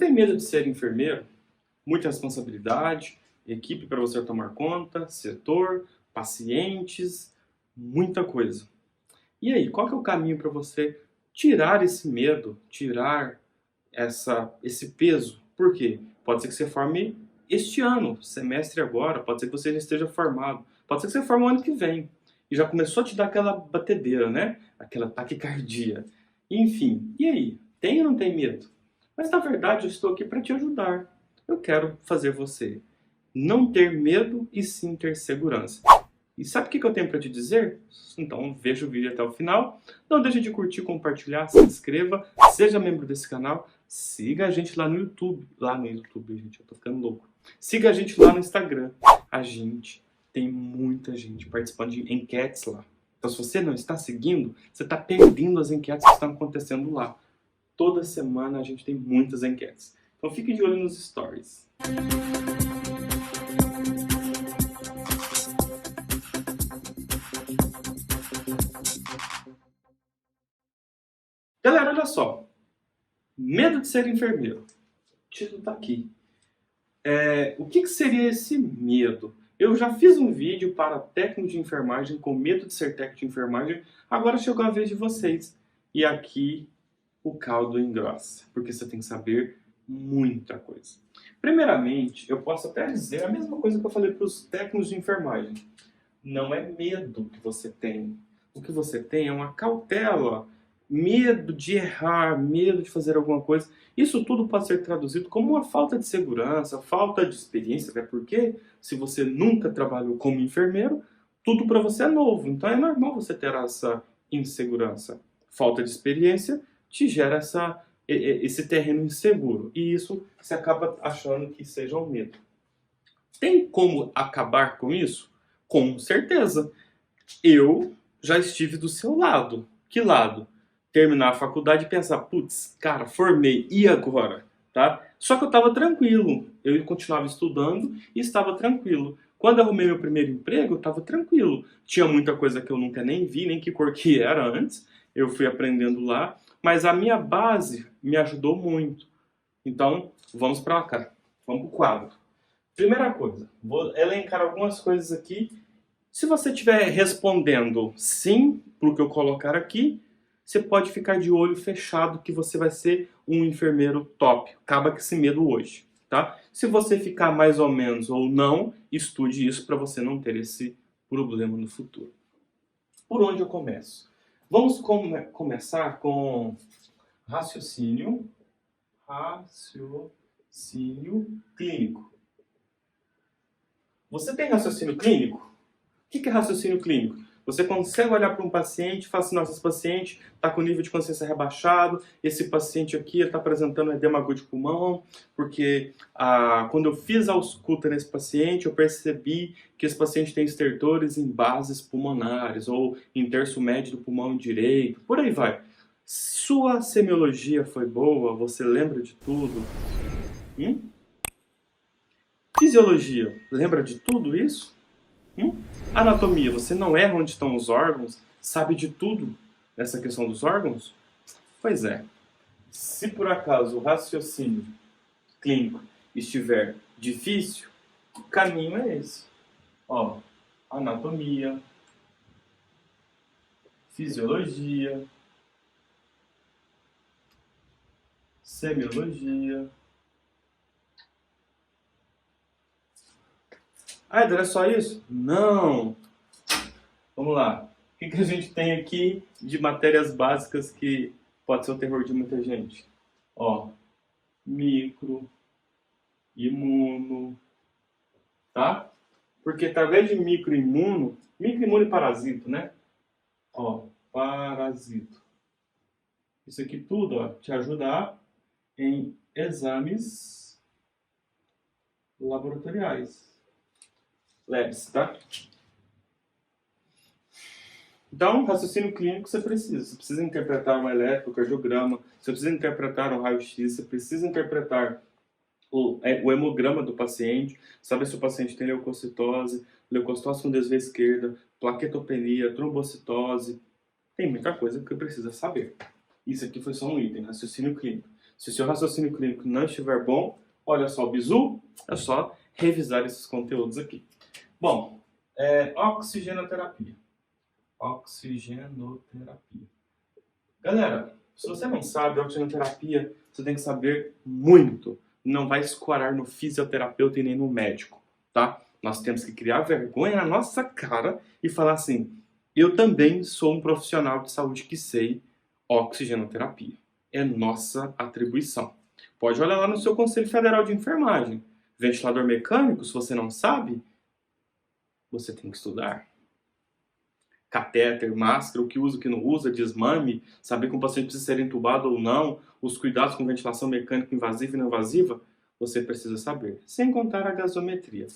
tem medo de ser enfermeiro? Muita responsabilidade, equipe para você tomar conta, setor, pacientes, muita coisa. E aí, qual que é o caminho para você tirar esse medo, tirar esse peso? Por quê? Pode ser que você forme este ano, semestre agora, pode ser que você já esteja formado, pode ser que você forme o ano que vem. E já começou a te dar aquela batedeira, né? Aquela taquicardia. Enfim, e aí? Tem ou não tem medo? Mas na verdade eu estou aqui para te ajudar. Eu quero fazer você não ter medo e sim ter segurança. E sabe o que eu tenho para te dizer? Então veja o vídeo até o final. Não deixe de curtir, compartilhar, se inscreva, seja membro desse canal. Siga a gente lá no YouTube. Lá no YouTube, gente, eu tô ficando louco. Siga a gente lá no Instagram. A gente tem muita gente participando de enquetes lá. Então se você não está seguindo, você está perdendo as enquetes que estão acontecendo lá. Toda semana a gente tem muitas enquetes. Então fique de olho nos stories. Galera, olha só. Medo de ser enfermeiro. O título tá aqui. O que seria esse medo? Eu já fiz um vídeo para técnico de enfermagem com medo de ser técnico de enfermagem. Agora chegou a vez de vocês. E aqui o caldo engrossa. Porque você tem que saber muita coisa. Primeiramente, eu posso até dizer a mesma coisa que eu falei para os técnicos de enfermagem. Não é medo que você tem. O que você tem é uma cautela, medo de errar, medo de fazer alguma coisa. Isso tudo pode ser traduzido como uma falta de segurança, falta de experiência, até porque se você nunca trabalhou como enfermeiro, tudo para você é novo. Então é normal você ter essa insegurança. Falta de experiência te gera esse terreno inseguro. E isso você acaba achando que seja um medo. Tem como acabar com isso? Com certeza. Eu já estive do seu lado. Que lado? Terminar a faculdade e pensar, putz, cara, formei, e agora? Tá? Só que eu estava tranquilo. Eu continuava estudando e estava tranquilo. Quando eu arrumei meu primeiro emprego, eu estava tranquilo. Tinha muita coisa que eu nunca nem vi, nem que cor que era antes. Eu fui aprendendo lá. Mas a minha base me ajudou muito. Então, vamos para cá. Vamos para o quadro. Primeira coisa, vou elencar algumas coisas aqui. Se você estiver respondendo sim para o que eu colocar aqui, você pode ficar de olho fechado que você vai ser um enfermeiro top. Acaba com esse medo hoje, tá? Se você ficar mais ou menos ou não, estude isso para você não ter esse problema no futuro. Por onde eu começo? Vamos começar com raciocínio clínico. Você tem raciocínio clínico? O que é raciocínio clínico? Você consegue olhar para um paciente e falar assim, nossa, esse paciente está com nível de consciência rebaixado, esse paciente aqui está apresentando edema agudo de pulmão, porque quando eu fiz a ausculta nesse paciente, eu percebi que esse paciente tem estertores em bases pulmonares, ou em terço médio do pulmão direito, por aí vai. Sua semiologia foi boa? Você lembra de tudo? Fisiologia, lembra de tudo isso? Anatomia, você não erra onde estão os órgãos? Sabe de tudo nessa questão dos órgãos? Pois é. Se por acaso o raciocínio clínico estiver difícil, o caminho é esse. Ó, anatomia, fisiologia, semiologia. Ah, Edra, é só isso? Não! Vamos lá. O que a gente tem aqui de matérias básicas que pode ser o terror de muita gente? Ó, micro, imuno, tá? Porque através de microimuno e parasito, né? Ó, parasito. Isso aqui tudo, ó, te ajuda em exames laboratoriais. Labs, tá? Então, raciocínio clínico você precisa. Você precisa interpretar um eletrocardiograma, você precisa interpretar um raio-x, você precisa interpretar o hemograma do paciente, saber se o paciente tem leucocitose com desvio à esquerda, plaquetopenia, trombocitose. Tem muita coisa que precisa saber. Isso aqui foi só um item, raciocínio clínico. Se o seu raciocínio clínico não estiver bom, olha só o bizu, é só revisar esses conteúdos aqui. Bom, oxigenoterapia. Oxigenoterapia. Galera, se você não sabe, oxigenoterapia, você tem que saber muito. Não vai escorar no fisioterapeuta e nem no médico, tá? Nós temos que criar vergonha na nossa cara e falar assim, eu também sou um profissional de saúde que sei oxigenoterapia. É nossa atribuição. Pode olhar lá no seu Conselho Federal de Enfermagem. Ventilador mecânico, se você não sabe, você tem que estudar. Catéter, máscara, o que usa, o que não usa, desmame, saber que um paciente precisa ser entubado ou não, os cuidados com ventilação mecânica invasiva e não invasiva, você precisa saber. Sem contar a gasometria.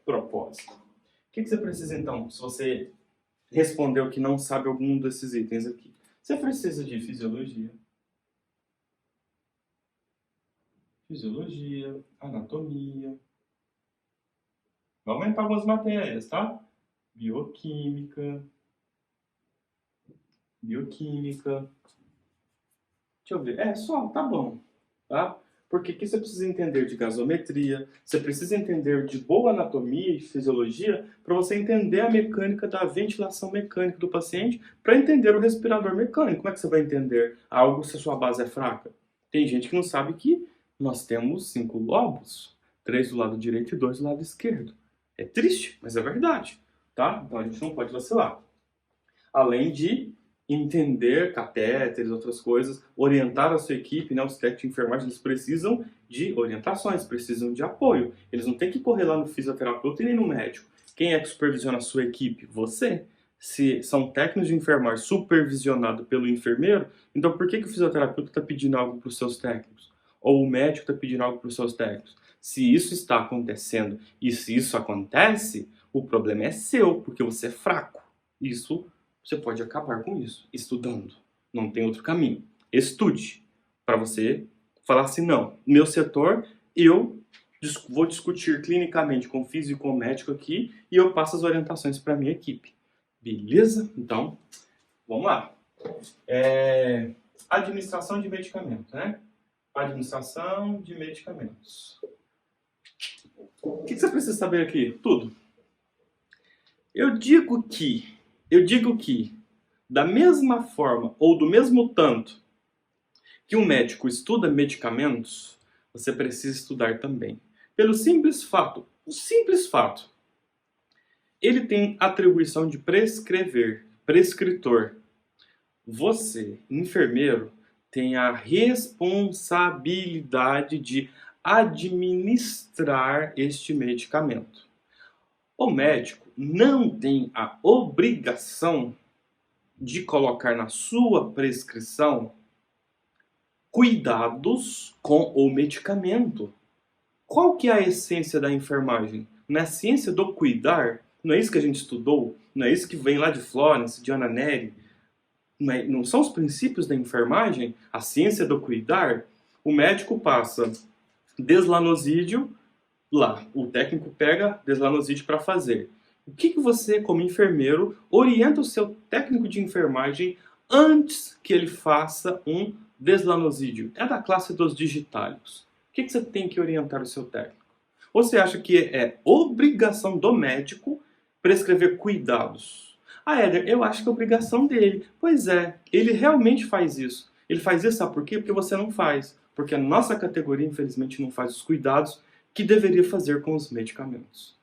Propósito. O que você precisa então, se você respondeu que não sabe algum desses itens aqui? Você precisa de fisiologia. Fisiologia, anatomia. Vou aumentar algumas matérias, tá? Bioquímica. Deixa eu ver. Tá bom. Tá? Porque aqui você precisa entender de gasometria, você precisa entender de boa anatomia e fisiologia para você entender a mecânica da ventilação mecânica do paciente, para entender o respirador mecânico. Como é que você vai entender algo se a sua base é fraca? Tem gente que não sabe que nós temos 5 lobos, 3 do lado direito e 2 do lado esquerdo. É triste, mas é verdade, tá? Então a gente não pode vacilar. Além de entender catéteres, outras coisas, orientar a sua equipe, né? Os técnicos de enfermagem, eles precisam de orientações, precisam de apoio. Eles não têm que correr lá no fisioterapeuta e nem no médico. Quem é que supervisiona a sua equipe? Você. Se são técnicos de enfermagem supervisionados pelo enfermeiro, então por que o fisioterapeuta está pedindo algo para os seus técnicos? Ou o médico está pedindo algo para os seus técnicos? Se isso está acontecendo e se isso acontece, o problema é seu, porque você é fraco. Isso, você pode acabar com isso, estudando. Não tem outro caminho. Estude, para você falar assim, não, meu setor, eu vou discutir clinicamente com o físico e com o médico aqui e eu passo as orientações para a minha equipe. Beleza? Então, vamos lá. Administração de medicamentos, né? Administração de medicamentos. O que você precisa saber aqui? Tudo. Eu digo que, da mesma forma ou do mesmo tanto que um médico estuda medicamentos, você precisa estudar também. Pelo simples fato, ele tem atribuição de prescrever, prescritor. Você, enfermeiro, tem a responsabilidade de administrar este medicamento. O médico não tem a obrigação de colocar na sua prescrição cuidados com o medicamento. Qual que é a essência da enfermagem? Na ciência do cuidar, não é isso que a gente estudou? Não é isso que vem lá de Florence, de Anna Neri? Não são os princípios da enfermagem? A ciência do cuidar? O médico passa deslanosídeo lá, o técnico pega deslanosídeo para fazer. O que você, como enfermeiro, orienta o seu técnico de enfermagem antes que ele faça um deslanosídeo? É da classe dos digitálicos. O que você tem que orientar o seu técnico? Ou você acha que é obrigação do médico prescrever cuidados? Éder, eu acho que é obrigação dele. Pois é, ele realmente faz isso. Ele faz isso, sabe por quê? Porque você não faz. Porque a nossa categoria, infelizmente, não faz os cuidados que deveria fazer com os medicamentos.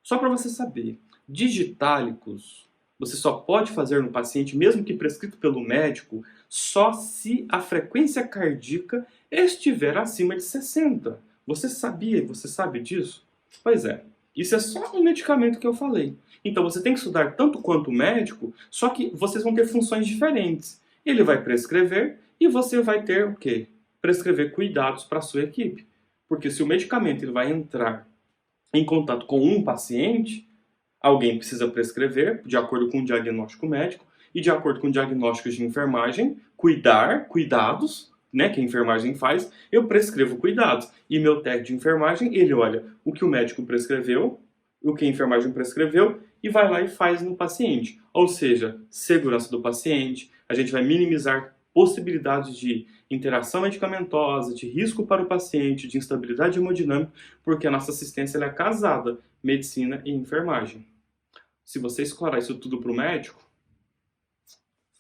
Só para você saber, digitálicos você só pode fazer no paciente, mesmo que prescrito pelo médico, só se a frequência cardíaca estiver acima de 60. Você sabe disso? Pois é, isso é só um medicamento que eu falei. Então você tem que estudar tanto quanto o médico, só que vocês vão ter funções diferentes. Ele vai prescrever e você vai ter o quê? Prescrever cuidados para a sua equipe. Porque se o medicamento ele vai entrar em contato com um paciente, alguém precisa prescrever, de acordo com o diagnóstico médico, e de acordo com diagnósticos de enfermagem, cuidados, né, que a enfermagem faz, eu prescrevo cuidados. E meu técnico de enfermagem, ele olha o que o médico prescreveu, o que a enfermagem prescreveu, e vai lá e faz no paciente. Ou seja, segurança do paciente, a gente vai minimizar possibilidades de interação medicamentosa, de risco para o paciente, de instabilidade hemodinâmica, porque a nossa assistência ela é casada, medicina e enfermagem. Se você escorar isso tudo para o médico,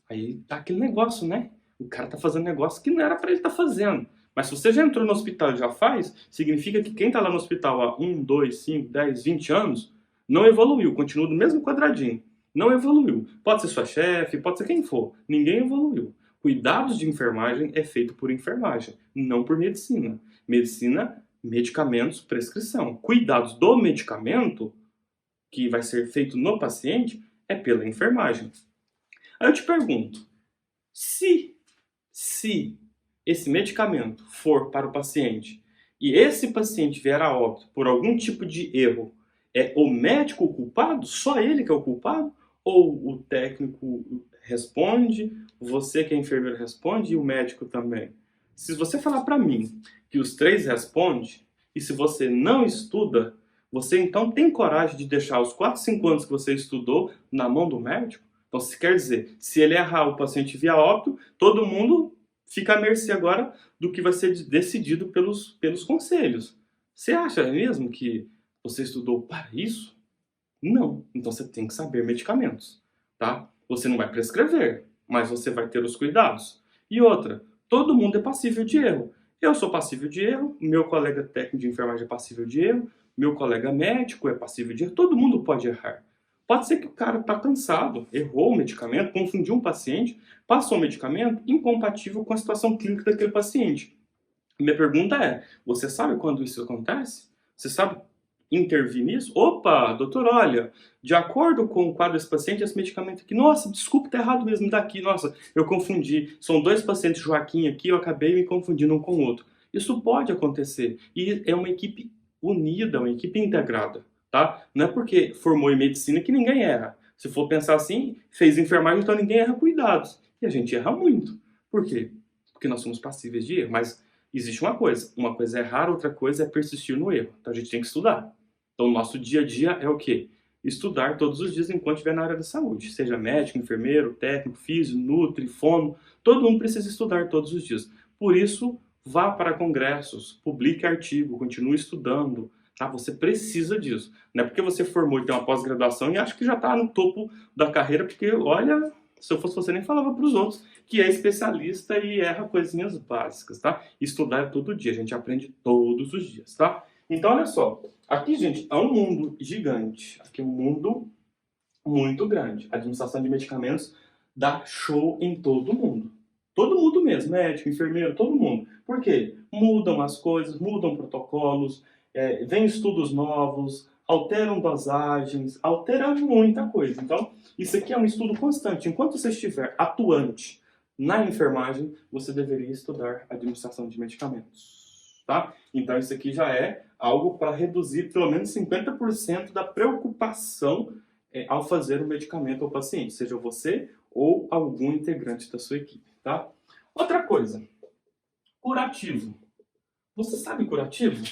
aí tá aquele negócio, né? O cara tá fazendo negócio que não era para ele estar fazendo. Mas se você já entrou no hospital e já faz, significa que quem tá lá no hospital há 1, 2, 5, 10, 20 anos, não evoluiu, continua no mesmo quadradinho. Não evoluiu. Pode ser sua chefe, pode ser quem for. Ninguém evoluiu. Cuidados de enfermagem é feito por enfermagem, não por medicina. Medicina, medicamentos, prescrição. Cuidados do medicamento, que vai ser feito no paciente, é pela enfermagem. Aí eu te pergunto, se esse medicamento for para o paciente e esse paciente vier a óbito por algum tipo de erro, é o médico o culpado? Só ele que é o culpado? Ou o técnico responde, você que é enfermeiro responde e o médico também? Se você falar para mim que os três respondem, e se você não estuda, você então tem coragem de deixar os 4, 5 anos que você estudou na mão do médico? Então, se quer dizer, se ele errar o paciente via óbito, todo mundo fica à mercê agora do que vai ser decidido pelos conselhos. Você acha mesmo que você estudou para isso? Não. Então você tem que saber medicamentos, tá? Você não vai prescrever, mas você vai ter os cuidados. E outra, todo mundo é passível de erro. Eu sou passível de erro, meu colega técnico de enfermagem é passível de erro, meu colega médico é passível de erro, todo mundo pode errar. Pode ser que o cara está cansado, errou o medicamento, confundiu um paciente, passou o medicamento incompatível com a situação clínica daquele paciente. Minha pergunta é, você sabe quando isso acontece? Você sabe intervir nisso? Opa, doutor, olha, de acordo com o quadro desse paciente, esse medicamento aqui, nossa, desculpa, tá errado mesmo daqui, nossa, eu confundi, são 2 pacientes Joaquim aqui, eu acabei me confundindo um com o outro. Isso pode acontecer, e é uma equipe unida, uma equipe integrada, tá? Não é porque formou em medicina que ninguém erra. Se for pensar assim, fez enfermagem, então ninguém erra cuidados. E a gente erra muito. Por quê? Porque nós somos passíveis de erro, mas existe uma coisa é errar, outra coisa é persistir no erro. Então a gente tem que estudar. Então o nosso dia a dia é o quê? Estudar todos os dias enquanto estiver na área da saúde. Seja médico, enfermeiro, técnico, físico, nutri, fono, todo mundo precisa estudar todos os dias. Por isso, vá para congressos, publique artigo, continue estudando. Tá? Você precisa disso. Não é porque você formou e tem uma pós-graduação e acha que já está no topo da carreira, porque, olha, se eu fosse você nem falava para os outros que é especialista e erra coisinhas básicas, tá? Estudar todo dia, a gente aprende todos os dias, tá? Então, olha só, aqui, gente, é um mundo gigante, aqui é um mundo muito grande. A administração de medicamentos dá show em todo mundo. Todo mundo mesmo, médico, enfermeiro, todo mundo. Por quê? Mudam as coisas, mudam protocolos, vem estudos novos, alteram dosagens, alteram muita coisa. Então, isso aqui é um estudo constante. Enquanto você estiver atuante na enfermagem, você deveria estudar administração de medicamentos, tá? Então, isso aqui já é algo para reduzir pelo menos 50% da preocupação ao fazer o medicamento ao paciente, seja você ou algum integrante da sua equipe, tá? Outra coisa, curativo. Você sabe curativo?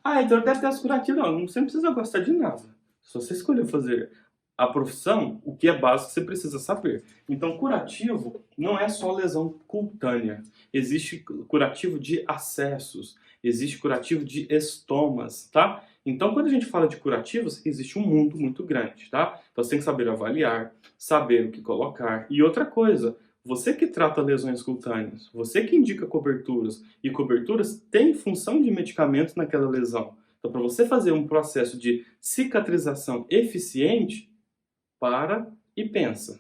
Ah, então deve ter as curativas. Não, você não precisa gostar de nada. Se você escolher fazer a profissão, o que é básico você precisa saber. Então, curativo não é só lesão cutânea. Existe curativo de acessos, existe curativo de estomas, tá? Então, quando a gente fala de curativos, existe um mundo muito grande, tá? Então, você tem que saber avaliar, saber o que colocar. E outra coisa, você que trata lesões cutâneas, você que indica coberturas, e coberturas têm função de medicamento naquela lesão. Então, para você fazer um processo de cicatrização eficiente, para e pensa.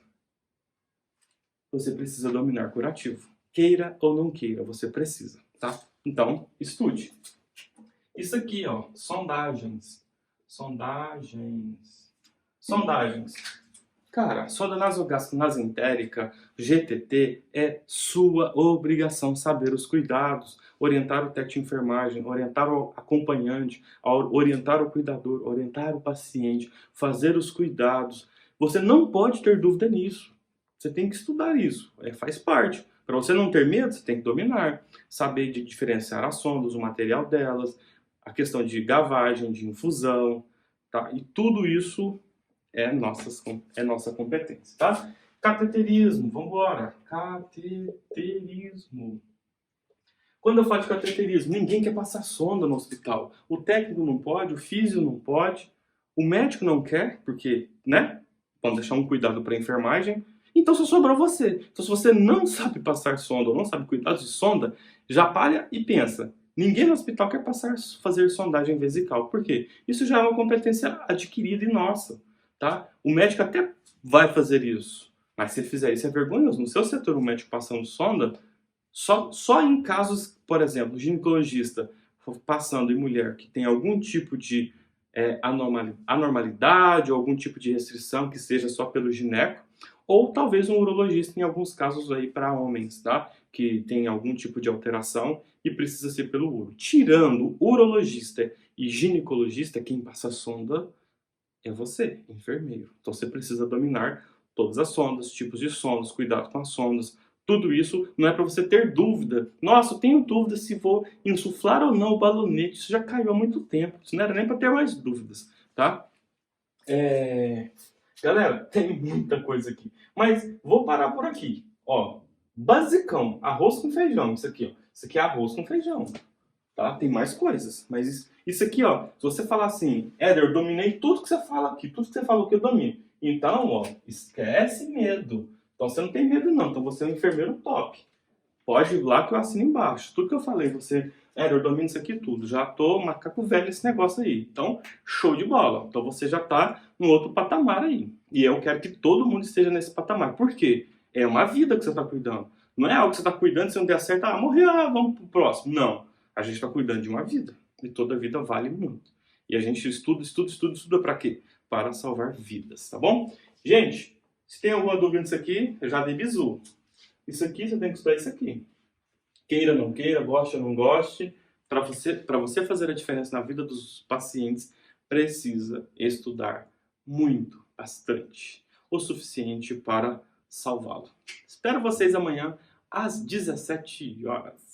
Você precisa dominar curativo. Queira ou não queira, você precisa, tá? Então, estude. Isso aqui, ó, sondagens. Cara, sonda nasogástrico-nasentérica, GTT, é sua obrigação saber os cuidados, orientar o técnico de enfermagem, orientar o acompanhante, orientar o cuidador, orientar o paciente, fazer os cuidados. Você não pode ter dúvida nisso. Você tem que estudar isso, faz parte. Para você não ter medo, você tem que dominar, saber de diferenciar as sondas, o material delas, a questão de gavagem, de infusão, tá? E tudo isso é nossa competência, tá? Cateterismo, vamos embora. Cateterismo. Quando eu falo de cateterismo, ninguém quer passar sonda no hospital. O técnico não pode, o físio não pode, o médico não quer, porque, né? Vamos deixar um cuidado para a enfermagem. Então só sobrou você. Então se você não sabe passar sonda ou não sabe cuidar de sonda, já para e pensa. Ninguém no hospital quer fazer sondagem vesical. Por quê? Isso já é uma competência adquirida e nossa, tá? O médico até vai fazer isso. Mas se ele fizer isso é vergonhoso. No seu setor, o médico passando sonda, só em casos, por exemplo, ginecologista passando em mulher que tem algum tipo de anormalidade ou algum tipo de restrição que seja só pelo gineco, ou talvez um urologista em alguns casos aí para homens, tá? Que tem algum tipo de alteração e precisa ser pelo uro. Tirando urologista e ginecologista, quem passa sonda é você, enfermeiro. Então você precisa dominar todas as sondas, tipos de sondas, cuidado com as sondas. Tudo isso não é para você ter dúvida. Nossa, eu tenho dúvida se vou insuflar ou não o balonete. Isso já caiu há muito tempo. Isso não era nem para ter mais dúvidas, tá? Galera, tem muita coisa aqui. Mas vou parar por aqui. Ó, basicão, arroz com feijão. Isso aqui, ó. Isso aqui é arroz com feijão. Tá? Tem mais coisas. Mas isso aqui, ó. Se você falar assim, Éder, eu dominei tudo que você fala aqui. Tudo que você falou que eu domino. Então, ó, esquece medo. Então você não tem medo não. Então você é um enfermeiro top. Pode ir lá que eu assino embaixo. Tudo que eu falei, você... Éder, eu domino isso aqui tudo. Já tô macaco velho nesse negócio aí. Então, show de bola. Então você já tá no outro patamar aí. E eu quero que todo mundo esteja nesse patamar. Por quê? É uma vida que você tá cuidando. Não é algo que você tá cuidando, se não der certo, morreu, vamos pro próximo. Não. A gente está cuidando de uma vida. E toda vida vale muito. E a gente estuda para quê? Para salvar vidas, tá bom? Gente, se tem alguma dúvida nisso aqui, eu já dei bizu. Isso aqui, você tem que estudar isso aqui. Queira, não queira, goste ou não goste, para você fazer a diferença na vida dos pacientes, precisa estudar muito, bastante. O suficiente para salvá-lo. Espero vocês amanhã às 17 horas.